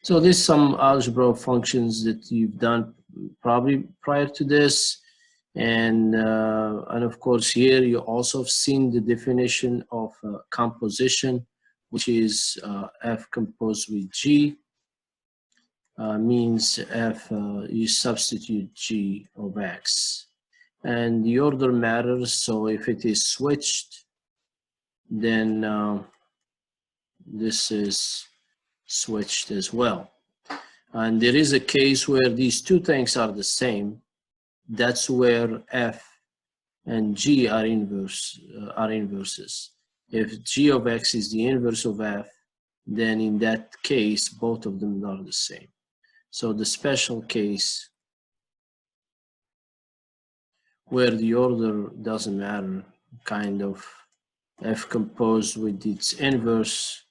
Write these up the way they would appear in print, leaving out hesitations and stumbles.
So there's some algebra functions that you've done probably prior to this. And of course here you also have seen the definition of composition, which is F composed with G. Means F, you substitute G of X. And the order matters, so if it is switched, then this is switched as well. And there is a case where these two things are the same. That's where F and G are inverses. If G of X is the inverse of F, then in that case, both of them are the same. So the special case where the order doesn't matter, kind of F composed with its inverse,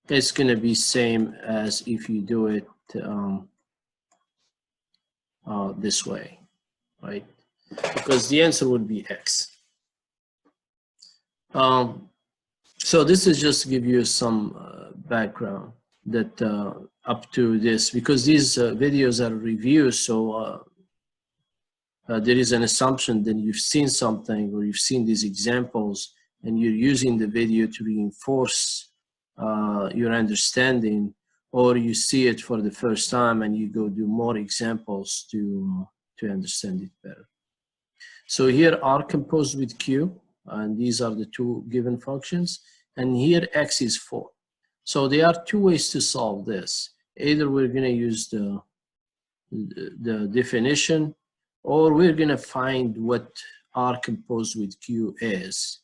it's going to be same as if you do it this way, right? Because the answer would be X. So this is just to give you some background that up to this, because these videos are reviews, so there is an assumption that you've seen something or you've seen these examples and you're using the video to reinforce your understanding, or you see it for the first time and you go do more examples to understand it better. So here R composed with Q, and these are the two given functions, and here X is 4. So there are two ways to solve this. Either we're going to use the definition, or we're going to find what R composed with Q is,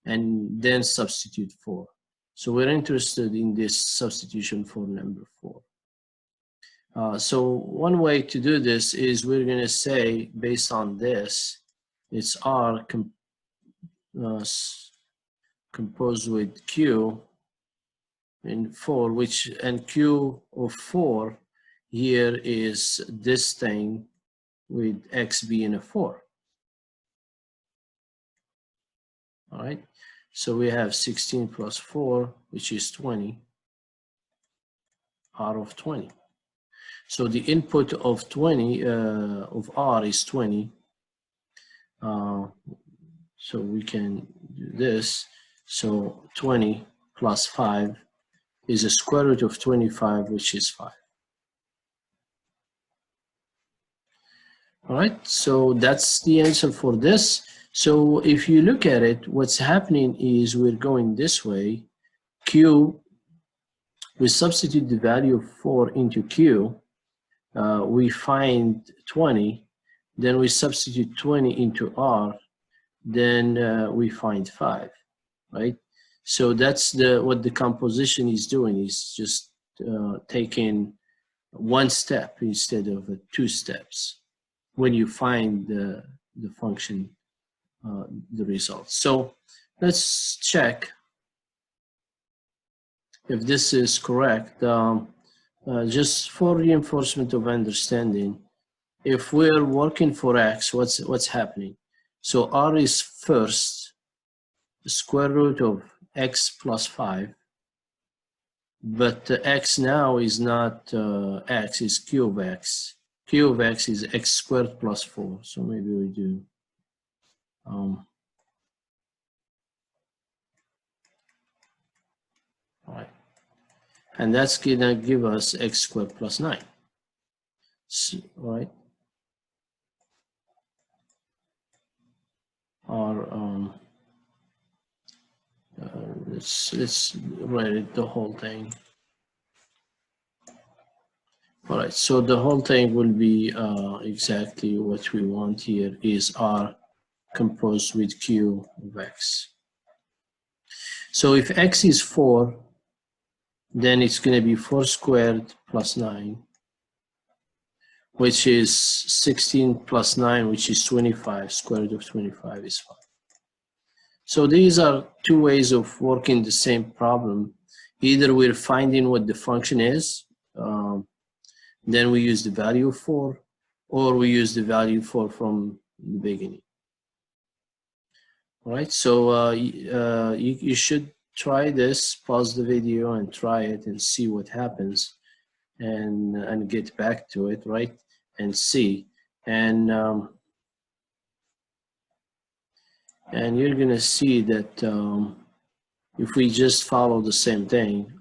and then substitute 4. So we're interested in this substitution for number 4. So one way to do this is we're going to say, based on this, it's R composed with Q in 4, which, and Q of 4 here is this thing with X being a 4. All right, so we have 16 plus 4, which is 20, R of 20. So the input of 20 of R is 20. So we can do this. So 20 plus 5 is a square root of 25, which is 5. All right, so that's the answer for this. So if you look at it, what's happening is we're going this way. Q, we substitute the value of 4 into Q. We find 20. Then we substitute 20 into R. Then we find 5, right? So that's what the composition is doing, is just taking one step instead of 2 steps when you find the function, the result. So let's check if this is correct. Just for reinforcement of understanding, if we're working for X, what's happening? So R is first, the square root of X plus 5, but X now is not X, is Q of X. Q of X is X squared plus 4. So maybe we do all right, and that's gonna give us X squared plus 9. So, right? Or let's write it, the whole thing. All right, so the whole thing will be exactly what we want here, is R composed with Q of X. So if X is 4, then it's going to be 4 squared plus 9, which is 16 plus 9, which is 25. Square root of 25 is 5. So these are two ways of working the same problem. Either we're finding what the function is, then we use the value of 4, or we use the value 4 from the beginning. All right, so you should try this, pause the video and try it and see what happens. and get back to it, right? And see, and you're gonna see that if we just follow the same thing,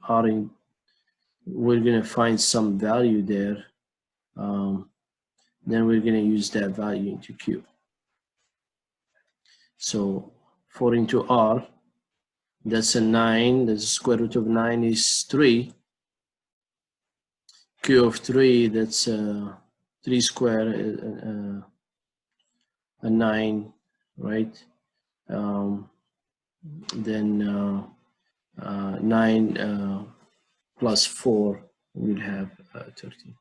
we're gonna find some value there. Then we're gonna use that value into Q. So 4 into R, that's a 9. The square root of 9 is 3. Q of 3, that's 3 square, a 9, right? Then 9 plus 4, we'll have 13.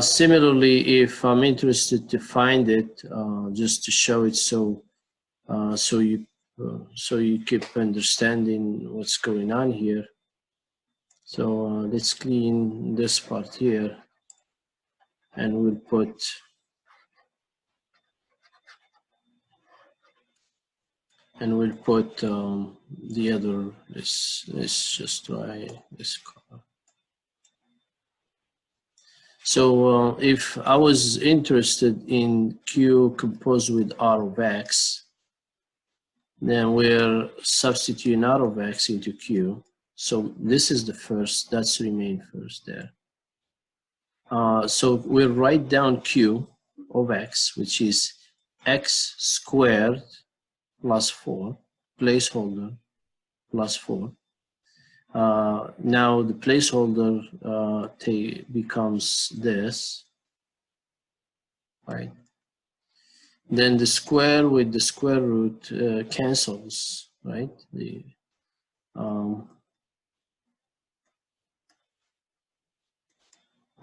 Similarly, if I'm interested to find it, just to show it, so you keep understanding what's going on here. So let's clean this part here, and we'll put the other. Let's just try this color. So if I was interested in Q composed with R of X, then we're substituting R of X into Q. So this is the first, that's remain first there. So we'll write down Q of X, which is X squared plus 4, placeholder plus 4. Now the placeholder becomes this, right? Then the square with the square root cancels, right?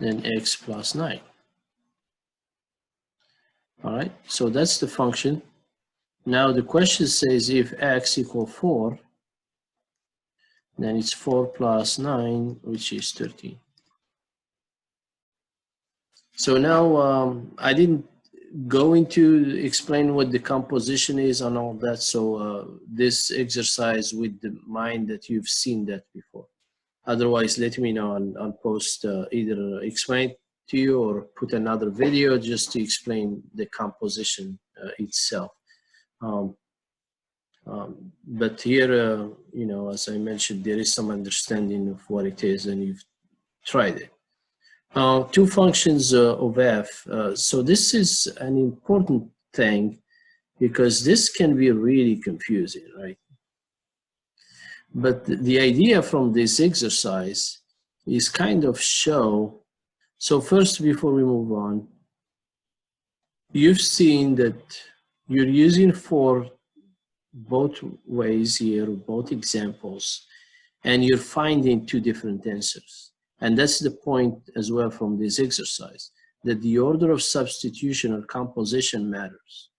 Then x plus 9. All right, so that's the function. Now the question says if x equal 4, then it's 4 plus 9, which is 13. So now I didn't go into explain what the composition is and all that. So this exercise with the mind that you've seen that before. Otherwise, let me know, and I'll post either explain to you or put another video just to explain the composition itself. But here, you know, as I mentioned, there is some understanding of what it is, and you've tried it. Two functions of f. So this is an important thing because this can be really confusing, right? But the idea from this exercise is kind of show. So first, before we move on, you've seen that you're using for both ways here, both examples, and you're finding two different answers. And that's the point as well from this exercise, that the order of substitution or composition matters.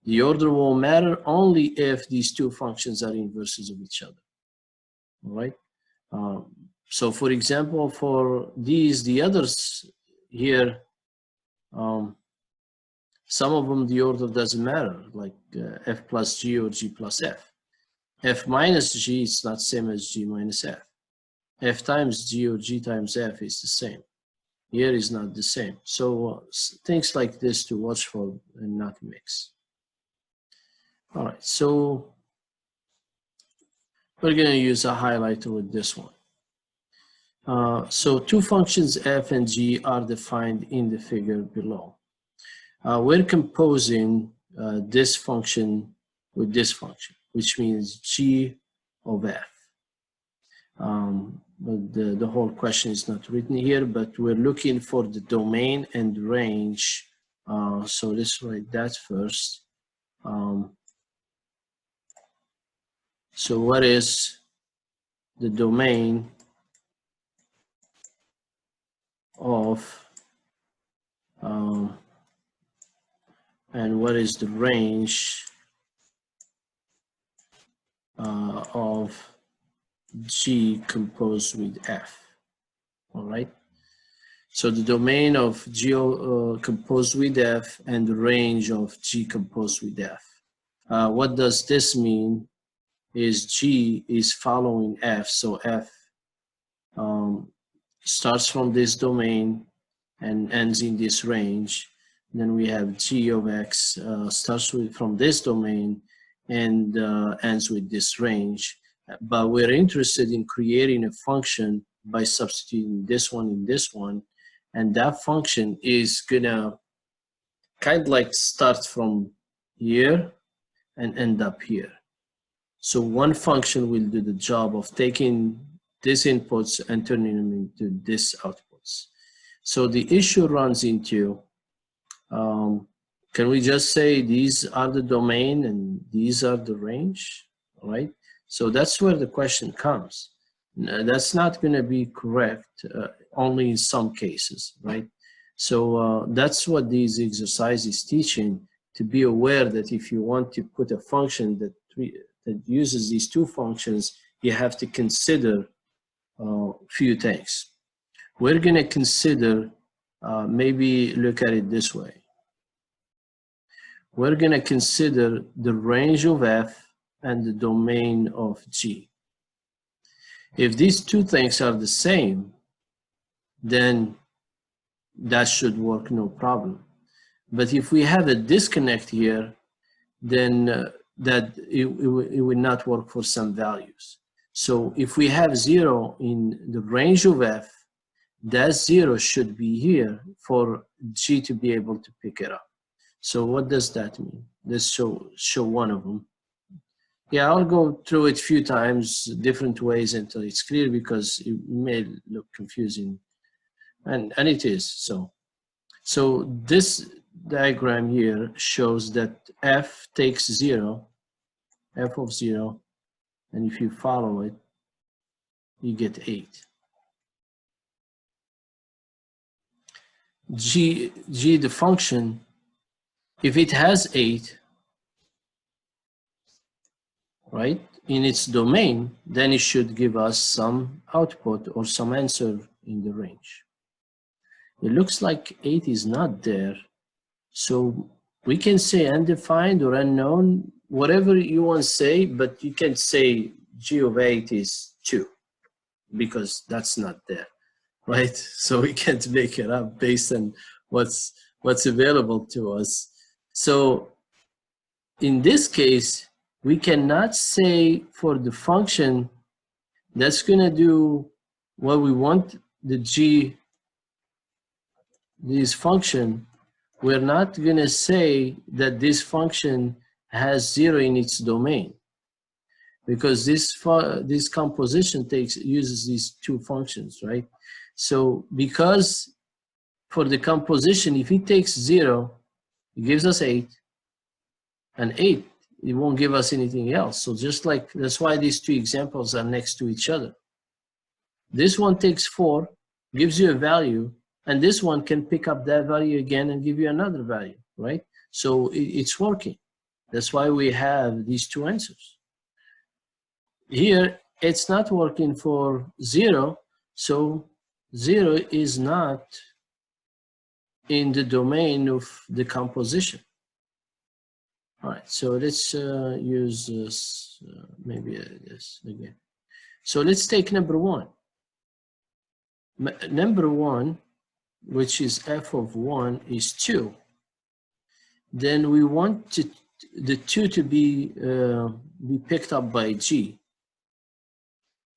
The order will matter only if these two functions are inverses of each other. All right. So for example, for these, the others here, some of them, the order doesn't matter, like f plus g or g plus f. F minus g is not same as g minus f. F times g or g times f is the same. Here is not the same. So things like this to watch for and not mix. All right, so we're going to use a highlighter with this one. So two functions f and g are defined in the figure below. We're composing this function with this function, which means g of f. But the whole question is not written here, but we're looking for the domain and range. So let's write that first. So what is the domain of and what is the range of G composed with F? All right. So the domain of G composed with F and the range of G composed with F. What does this mean? Is G is following F, so F starts from this domain and ends in this range. Then we have g of x starts from this domain and ends with this range. But we're interested in creating a function by substituting this one in this one. And that function is gonna kind of like start from here and end up here. So one function will do the job of taking these inputs and turning them into these outputs. So the issue runs into, can we just say these are the domain and these are the range, right? So that's where the question comes. That's not going to be correct, only in some cases, right? So that's what these exercises teaching, to be aware that if you want to put a function that uses these two functions, you have to consider a few things. We're going to consider, maybe look at it this way. We're going to consider the range of f and the domain of g. If these two things are the same, then that should work no problem. But if we have a disconnect here, then it will not work for some values. So if we have 0 in the range of f, that 0 should be here for g to be able to pick it up. So what does that mean? Let's show one of them. Yeah, I'll go through it a few times, different ways until it's clear, because it may look confusing, and it is. So this diagram here shows that f takes 0, f of 0, and if you follow it, you get 8. G, the function, if it has 8, right, in its domain, then it should give us some output or some answer in the range. It looks like 8 is not there, so we can say undefined or unknown, whatever you want to say, but you can say g of 8 is 2, because that's not there, right? So we can't make it up based on what's available to us. So in this case, we cannot say for the function that's going to do what we want the g, this function, we're not going to say that this function has 0 in its domain, because this composition uses these two functions, right? So because for the composition, if it takes 0, it gives us 8, and 8, it won't give us anything else. So just like, that's why these two examples are next to each other. This one takes 4, gives you a value, and this one can pick up that value again and give you another value, right? So it's working. That's why we have these two answers. Here, it's not working for 0, so 0 is not in the domain of the composition. All right, so let's use this, maybe this again. So let's take number 1. Number 1, which is f of 1, is 2. Then we want the 2 to be picked up by g.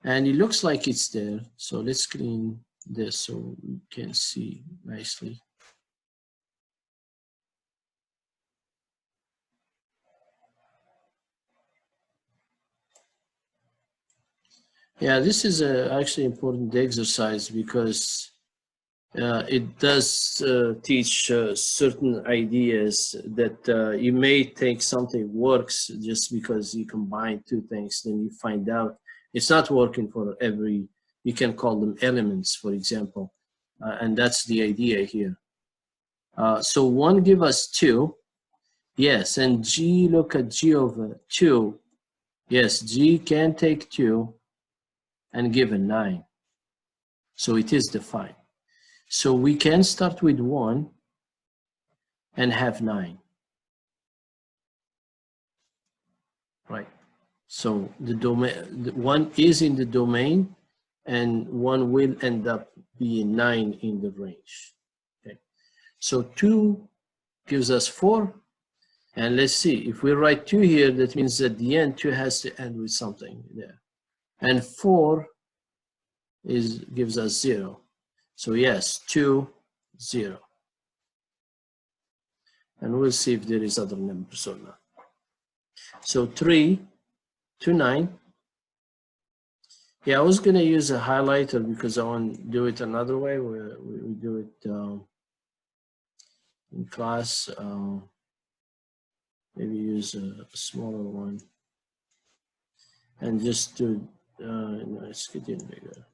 And it looks like it's there. So let's clean this so we can see nicely. Yeah, this is actually important exercise, because it does teach certain ideas that you may think something works just because you combine two things, then you find out it's not working for every, you can call them elements, for example, and that's the idea here. So 1 give us 2, yes, and g, look at g over 2, yes, g can take 2 and give a 9, so it is defined. So we can start with 1 and have 9, right? So the domain, 1 is in the domain, and 1 will end up being 9 in the range. Okay, so 2 gives us 4, and let's see, if we write 2 here, that means at the end 2 has to end with something there, and 4 gives us 0. So yes, 2, 0. And we'll see if there is other numbers or not. So 3 to 9. Yeah, I was going to use a highlighter because I want to do it another way, where we do it in class. Maybe use a smaller one. And just do, no, it's getting bigger.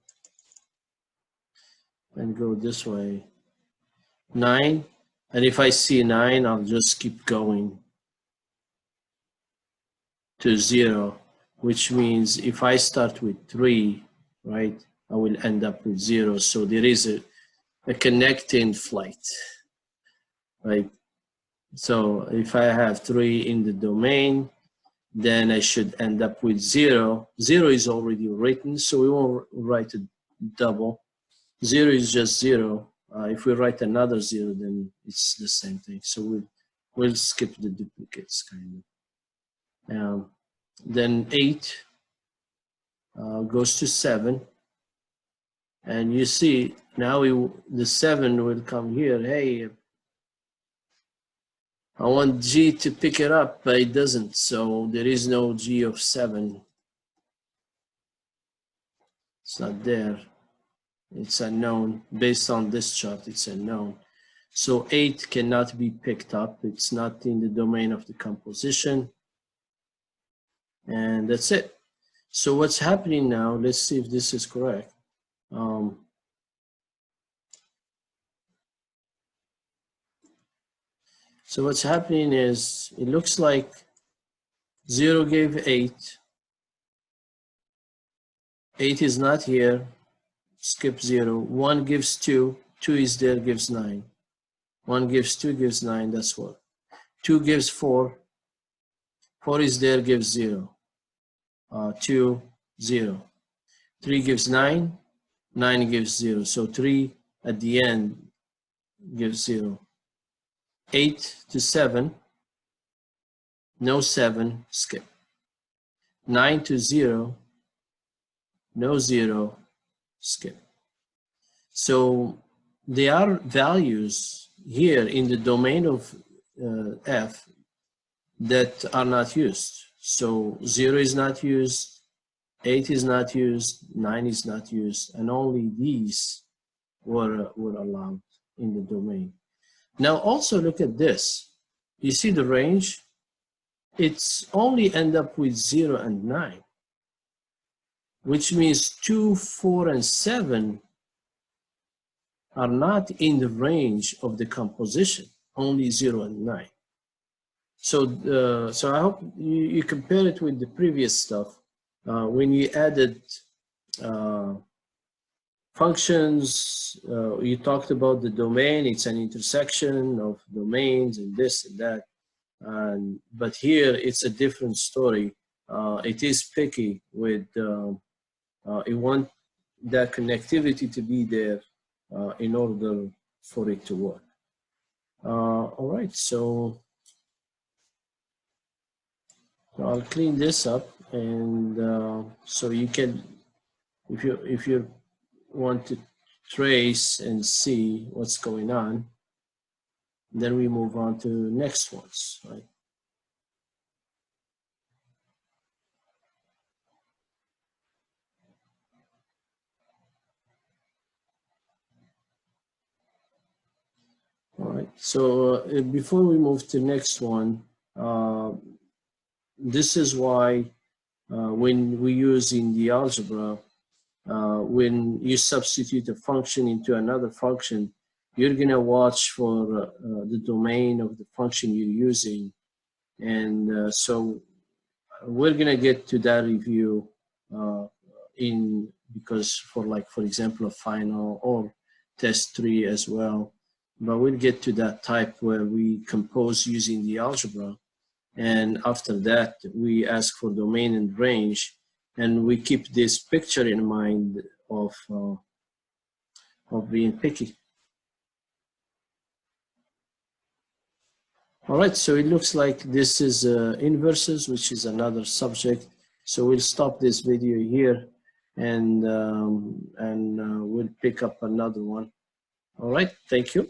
And go this way. 9. And if I see 9, I'll just keep going to 0, which means if I start with 3, right, I will end up with 0. So there is a connecting flight, right? So if I have 3 in the domain, then I should end up with 0. 0 is already written, so we won't write it double. 0 is just 0. If we write another 0, then it's the same thing. So we'll skip the duplicates, kind of. Then 8 goes to 7. And you see, now the 7 will come here. Hey, I want G to pick it up, but it doesn't. So there is no G of 7. It's not there. It's unknown. Based on this chart, it's unknown. So 8 cannot be picked up. It's not in the domain of the composition. And that's it. So what's happening now, let's see if this is correct. So what's happening is, it looks like 0 gave 8. 8 is not here. Skip 0. 1 gives 2. 2 is there, gives 9. 1 gives 2, gives 9. That's what. 2 gives 4. 4 is there, gives 0. 2, 0. 3 gives 9. 9 gives 0. So 3 at the end gives 0. 8 to 7. No 7. Skip. 9 to 0. No 0. Skip. So there are values here in the domain of F that are not used. So 0 is not used, 8 is not used, 9 is not used, and only these were allowed in the domain. Now also look at this. You see the range? It's only end up with 0 and 9, which means 2, 4, and 7 are not in the range of the composition, only 0 and 9. So, so I hope you compare it with the previous stuff. When you added functions, you talked about the domain. It's an intersection of domains and this and that. But here it's a different story. It is picky with, it wants that connectivity to be there in order for it to work. All right, so I'll clean this up, and so you can, if you want to trace and see what's going on, then we move on to next ones, right? All right, so before we move to the next one, this is why when we use in the algebra, when you substitute a function into another function, you're going to watch for the domain of the function you're using. And so we're going to get to that review because for example, a final or test 3 as well. But we'll get to that type where we compose using the algebra. And after that, we ask for domain and range. And we keep this picture in mind of being picky. All right, so it looks like this is inverses, which is another subject. So we'll stop this video here, and we'll pick up another one. All right, thank you.